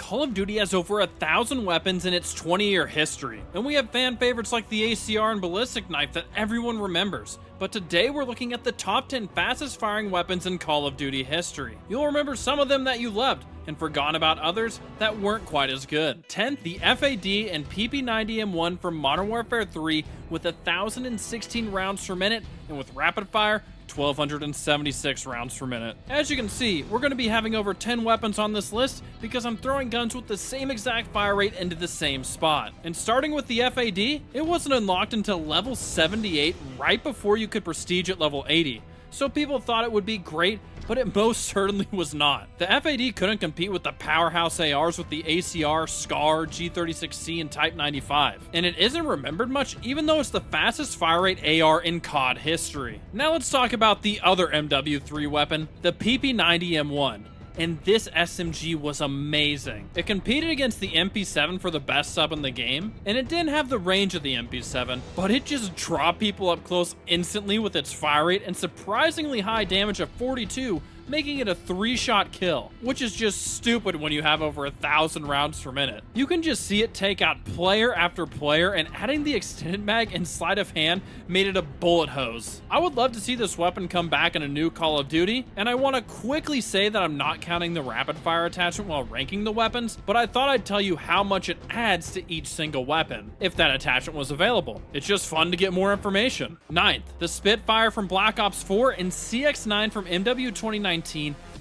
Call of Duty has over 1,000 weapons in its 20-year history, and we have fan favorites like the ACR and ballistic knife that everyone remembers. But today we're looking at the top 10 fastest firing weapons in Call of Duty history. You'll remember some of them that you loved, and forgotten about others that weren't quite as good. 10th, the FAD and PP90M1 from Modern Warfare 3 with 1,016 rounds per minute, and with rapid fire, 1,276 rounds per minute. As you can see, we're going to be having over 10 weapons on this list because I'm throwing guns with the same exact fire rate into the same spot. And starting with the FAD, it wasn't unlocked until level 78, right before you could prestige at level 80. So people thought it would be great, but it most certainly was not. The FAD couldn't compete with the powerhouse ARs with the ACR, SCAR, G36C, and Type 95. And it isn't remembered much, even though it's the fastest fire rate AR in COD history. Now let's talk about the other MW3 weapon, the PP90M1. And this SMG was amazing. It competed against the MP7 for the best sub in the game, and it didn't have the range of the MP7, but it just dropped people up close instantly with its fire rate and surprisingly high damage of 42, making it a 3-shot kill, which is just stupid when you have over 1,000 rounds per minute. You can just see it take out player after player, and adding the extended mag and sleight of hand made it a bullet hose. I would love to see this weapon come back in a new Call of Duty, and I want to quickly say that I'm not counting the rapid fire attachment while ranking the weapons, but I thought I'd tell you how much it adds to each single weapon, if that attachment was available. It's just fun to get more information. 9th, the Spitfire from Black Ops 4 and CX9 from MW 2019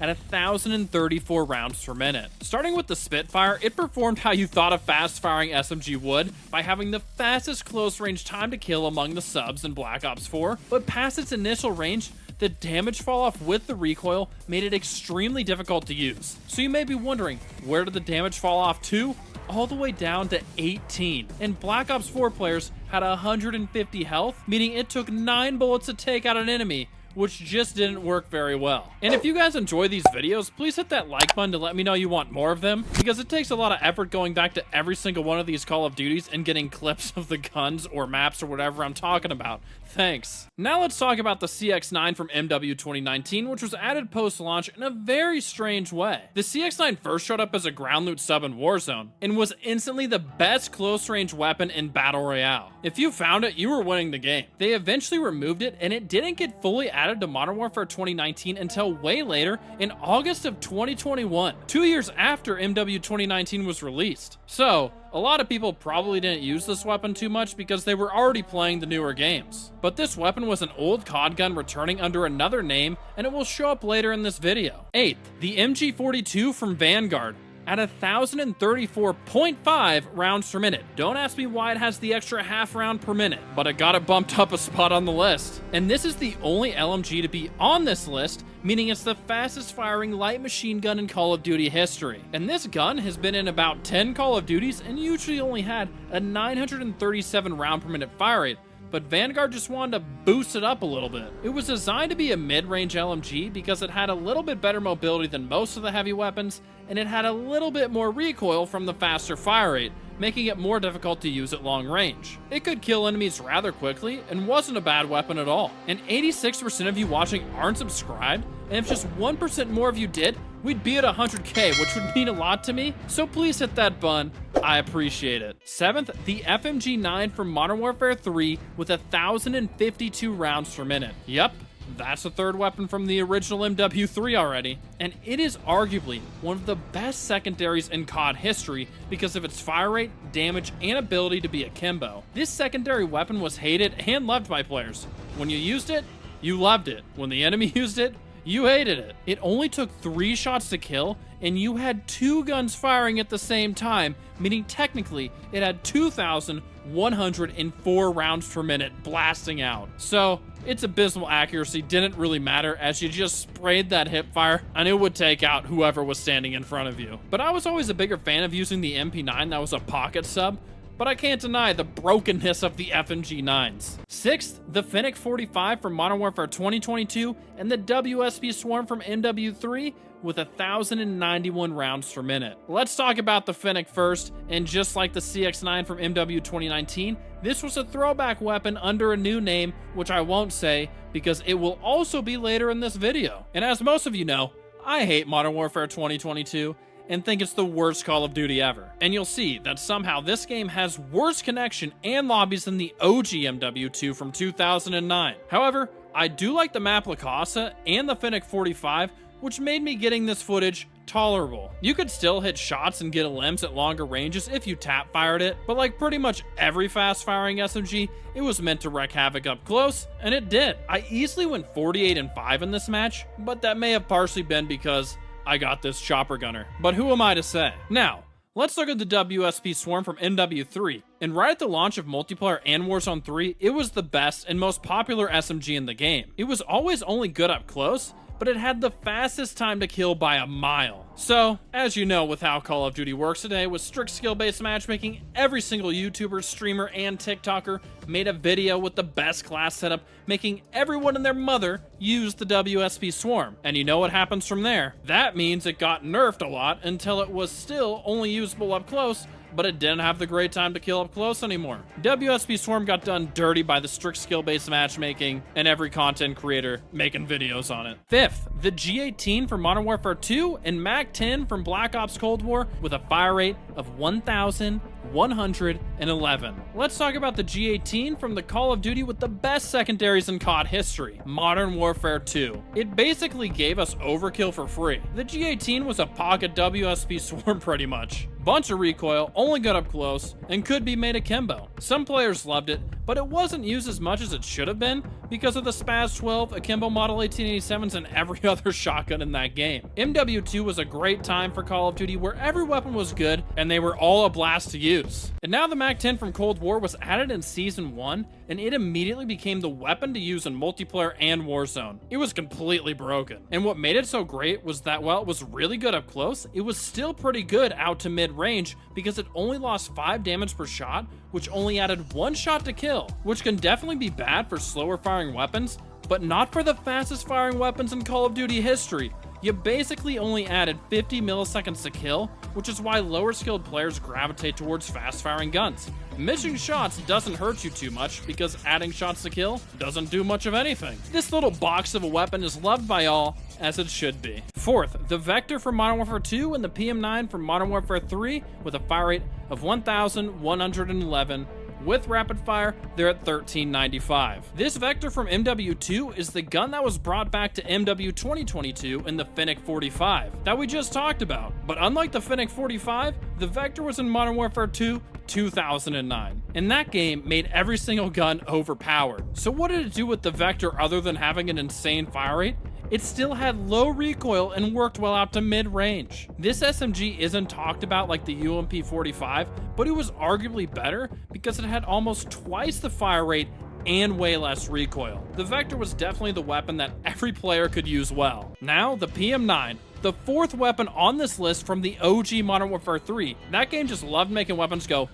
at 1,034 rounds per minute. Starting with the Spitfire, it performed how you thought a fast-firing SMG would, by having the fastest close-range time to kill among the subs in Black Ops 4, but past its initial range, the damage fall-off with the recoil made it extremely difficult to use. So you may be wondering, where did the damage fall off to? All the way down to 18. And Black Ops 4 players had 150 health, meaning it took 9 bullets to take out an enemy, which just didn't work very well. And if you guys enjoy these videos, please hit that like button to let me know you want more of them, because it takes a lot of effort going back to every single one of these Call of Duties and getting clips of the guns or maps or whatever I'm talking about. Thanks. Now let's talk about the CX9 from MW 2019, which was added post-launch in a very strange way. The CX9 first showed up as a ground loot sub in Warzone, and was instantly the best close-range weapon in Battle Royale. If you found it, you were winning the game. They eventually removed it, and it didn't get fully added to Modern Warfare 2019 until way later in August of 2021, 2 years after MW 2019 was released. So, a lot of people probably didn't use this weapon too much because they were already playing the newer games. But this weapon was an old COD gun returning under another name, and it will show up later in this video. 8th, the MG42 from Vanguard at 1,034.5 rounds per minute. Don't ask me why it has the extra half round per minute, but it got it bumped up a spot on the list. And this is the only LMG to be on this list, meaning it's the fastest firing light machine gun in Call of Duty history. And this gun has been in about 10 Call of Duties and usually only had a 937 round per minute fire rate, but Vanguard just wanted to boost it up a little bit. It was designed to be a mid-range LMG because it had a little bit better mobility than most of the heavy weapons, and it had a little bit more recoil from the faster fire rate, making it more difficult to use at long range. It could kill enemies rather quickly and wasn't a bad weapon at all. And 86% of you watching aren't subscribed, and if just 1% more of you did, we'd be at 100k, which would mean a lot to me, so please hit that button. I appreciate it. 7th, the FMG9 from Modern Warfare 3 with 1,052 rounds per minute. Yep, that's the third weapon from the original MW3 already, and it is arguably one of the best secondaries in COD history because of its fire rate, damage, and ability to be akimbo. This secondary weapon was hated and loved by players. When you used it, you loved it. When the enemy used it, you hated it. It only took 3 shots to kill, and you had 2 guns firing at the same time, meaning technically it had 2,104 rounds per minute blasting out. So, its abysmal accuracy didn't really matter as you just sprayed that hip fire and it would take out whoever was standing in front of you. But I was always a bigger fan of using the MP9 that was a pocket sub, but I can't deny the brokenness of the FMG9s. 6th, the Fennec 45 from Modern Warfare 2022 and the WSP Swarm from MW3 with 1,091 rounds per minute. Let's talk about the Fennec first, and just like the CX9 from MW 2019, this was a throwback weapon under a new name, which I won't say because it will also be later in this video. And as most of you know, I hate Modern Warfare 2022, and think it's the worst Call of Duty ever. And you'll see that somehow this game has worse connection and lobbies than the OG MW2 from 2009. However, I do like the map La Casa and the Fennec 45, which made me getting this footage tolerable. You could still hit shots and get limbs at longer ranges if you tap fired it, but like pretty much every fast firing SMG, it was meant to wreak havoc up close, and it did. I easily went 48-5 in this match, but that may have partially been because I got this chopper gunner. But who am I to say? Now, let's look at the WSP Swarm from MW3. And right at the launch of multiplayer and Warzone 3, it was the best and most popular SMG in the game. It was always only good up close, but it had the fastest time to kill by a mile. So, as you know with how Call of Duty works today, with strict skill-based matchmaking, every single YouTuber, streamer, and TikToker made a video with the best class setup, making everyone and their mother use the WSP Swarm. And you know what happens from there? That means it got nerfed a lot until it was still only usable up close, but it didn't have the great time to kill up close anymore. WSP Swarm got done dirty by the strict skill-based matchmaking and every content creator making videos on it. Fifth, the G18 from Modern Warfare 2 and MAC-10 from Black Ops Cold War with a fire rate of 1,111. Let's talk about the G18 from the Call of Duty with the best secondaries in COD history, Modern Warfare 2. It basically gave us overkill for free. The G18 was a pocket WSP Swarm pretty much. Bunch of recoil, only good up close, and could be made akimbo. Some players loved it, but it wasn't used as much as it should have been because of the Spaz 12, akimbo Model 1887s, and every other shotgun in that game. MW2 was a great time for Call of Duty where every weapon was good and they were all a blast to use. And now the MAC-10 from Cold War was added in Season 1, and it immediately became the weapon to use in multiplayer and Warzone. It was completely broken. And what made it so great was that while it was really good up close, it was still pretty good out to mid-range because it only lost 5 damage per shot, which only added 1 shot to kill, which can definitely be bad for slower firing weapons, but not for the fastest firing weapons in Call of Duty history. You basically only added 50 milliseconds to kill, which is why lower skilled players gravitate towards fast firing guns. Missing shots doesn't hurt you too much because adding shots to kill doesn't do much of anything. This little box of a weapon is loved by all, as it should be. Fourth, the Vector from Modern Warfare 2 and the PM9 from Modern Warfare 3 with a fire rate of 1,111. With rapid fire, they're at 1395. This Vector from MW2 is the gun that was brought back to MW 2022 in the Fennec 45 that we just talked about. But unlike the Fennec 45, the Vector was in Modern Warfare 2 2009. And that game made every single gun overpowered. So what did it do with the Vector other than having an insane fire rate? It still had low recoil and worked well out to mid-range. This SMG isn't talked about like the UMP-45, but it was arguably better because it had almost twice the fire rate and way less recoil. The Vector was definitely the weapon that every player could use well. Now, the PM9, the 4th weapon on this list from the OG Modern Warfare 3. That game just loved making weapons go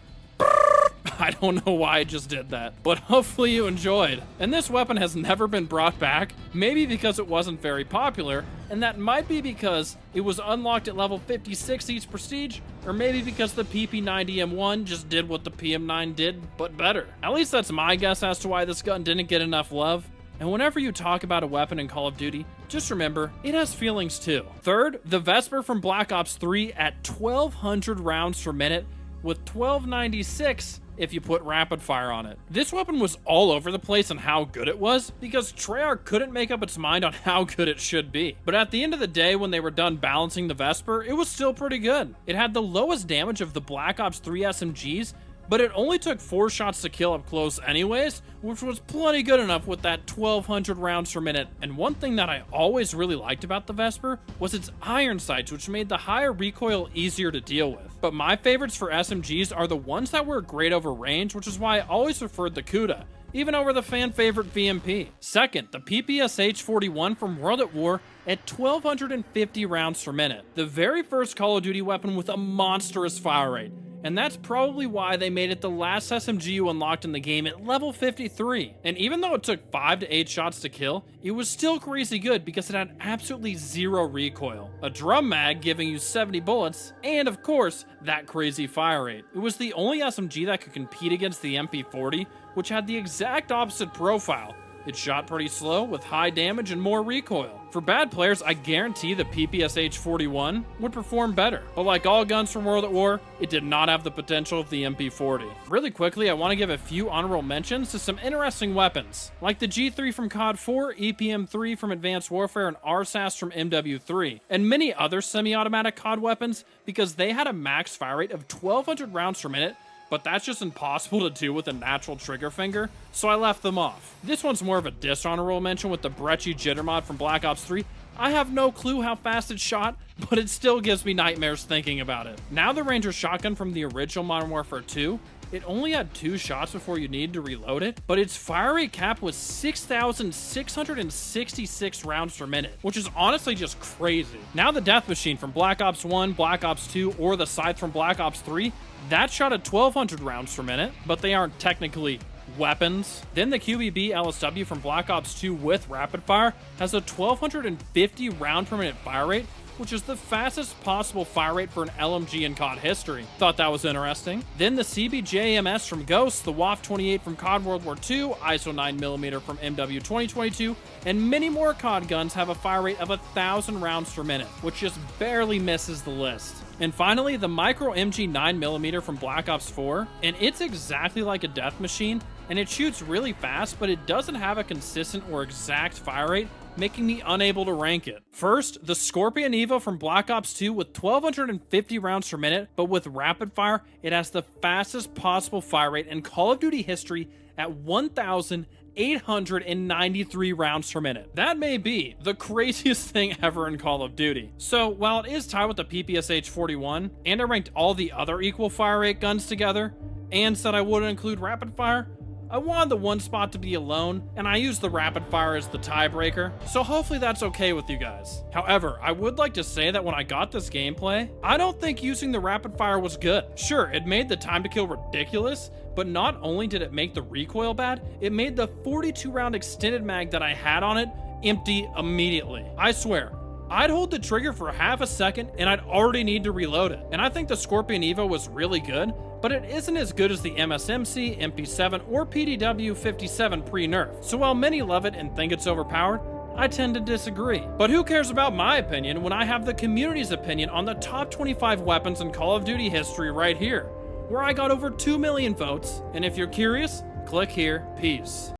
I don't know why I just did that, but hopefully you enjoyed. And this weapon has never been brought back, maybe because it wasn't very popular, and that might be because it was unlocked at level 56 each prestige, or maybe because the PP90M1 just did what the PM9 did, but better. At least that's my guess as to why this gun didn't get enough love. And whenever you talk about a weapon in Call of Duty, just remember, it has feelings too. Third, the Vesper from Black Ops 3 at 1,200 rounds per minute, with 1,296 if you put rapid fire on it. This weapon was all over the place on how good it was because Treyarch couldn't make up its mind on how good it should be. But at the end of the day, when they were done balancing the Vesper, it was still pretty good. It had the lowest damage of the Black Ops 3 SMGs, but it only took 4 shots to kill up close anyways, which was plenty good enough with that 1,200 rounds per minute. And one thing that I always really liked about the Vesper was its iron sights, which made the higher recoil easier to deal with. But my favorites for SMGs are the ones that were great over range, which is why I always preferred the Kuda, even over the fan favorite VMP. Second, the PPSH-41 from World at War at 1,250 rounds per minute. The very first Call of Duty weapon with a monstrous fire rate. And that's probably why they made it the last SMG you unlocked in the game at level 53. And even though it took 5 to 8 shots to kill, it was still crazy good because it had absolutely 0 recoil, a drum mag giving you 70 bullets, and of course, that crazy fire rate. It was the only SMG that could compete against the MP40, which had the exact opposite profile, It shot pretty slow with high damage and more recoil. For bad players, I guarantee the PPSH-41 would perform better, but like all guns from World at War, it did not have the potential of the MP40. Really quickly, I want to give a few honorable mentions to some interesting weapons, like the G3 from COD 4, EPM3 from Advanced Warfare, and RSAS from MW3, and many other semi-automatic COD weapons because they had a max fire rate of 1,200 rounds per minute, but that's just impossible to do with a natural trigger finger, so I left them off. This one's more of a dishonorable mention with the Brecci Jitter mod from Black Ops 3. I have no clue how fast it shot, but it still gives me nightmares thinking about it. Now the Ranger shotgun from the original Modern Warfare 2, it only had 2 shots before you needed to reload it, but its fire rate cap was 6,666 rounds per minute, which is honestly just crazy. Now the Death Machine from Black Ops 1, Black Ops 2, or the Scythe from Black Ops 3, that shot at 1,200 rounds per minute, but they aren't technically weapons. Then the QBB LSW from Black Ops 2 with rapid fire has a 1,250 round per minute fire rate, which is the fastest possible fire rate for an LMG in COD history. Thought that was interesting. Then the CBJMS from Ghost, the WAF 28 from COD World War II, ISO 9mm from MW 2022, and many more COD guns have a fire rate of 1,000 rounds per minute, which just barely misses the list. And finally, the Micro MG 9mm from Black Ops 4, and it's exactly like a Death Machine, and it shoots really fast, but it doesn't have a consistent or exact fire rate, making me unable to rank it. First, the Scorpion Evo from Black Ops 2 with 1,250 rounds per minute, but with rapid fire, it has the fastest possible fire rate in Call of Duty history at 1,893 rounds per minute. That may be the craziest thing ever in Call of Duty. So while it is tied with the PPSH-41, and I ranked all the other equal fire rate guns together, and said I wouldn't include rapid fire, I wanted the one spot to be alone, and I used the rapid fire as the tiebreaker, so hopefully that's okay with you guys. However, I would like to say that when I got this gameplay, I don't think using the rapid fire was good. Sure, it made the time to kill ridiculous, but not only did it make the recoil bad, it made the 42 round extended mag that I had on it empty immediately. I swear, I'd hold the trigger for half a second and I'd already need to reload it. And I think the Scorpion Evo was really good, but it isn't as good as the MSMC, MP7, or PDW-57 pre-nerf. So while many love it and think it's overpowered, I tend to disagree. But who cares about my opinion when I have the community's opinion on the top 25 weapons in Call of Duty history right here, where I got over 2 million votes, and if you're curious, click here. Peace.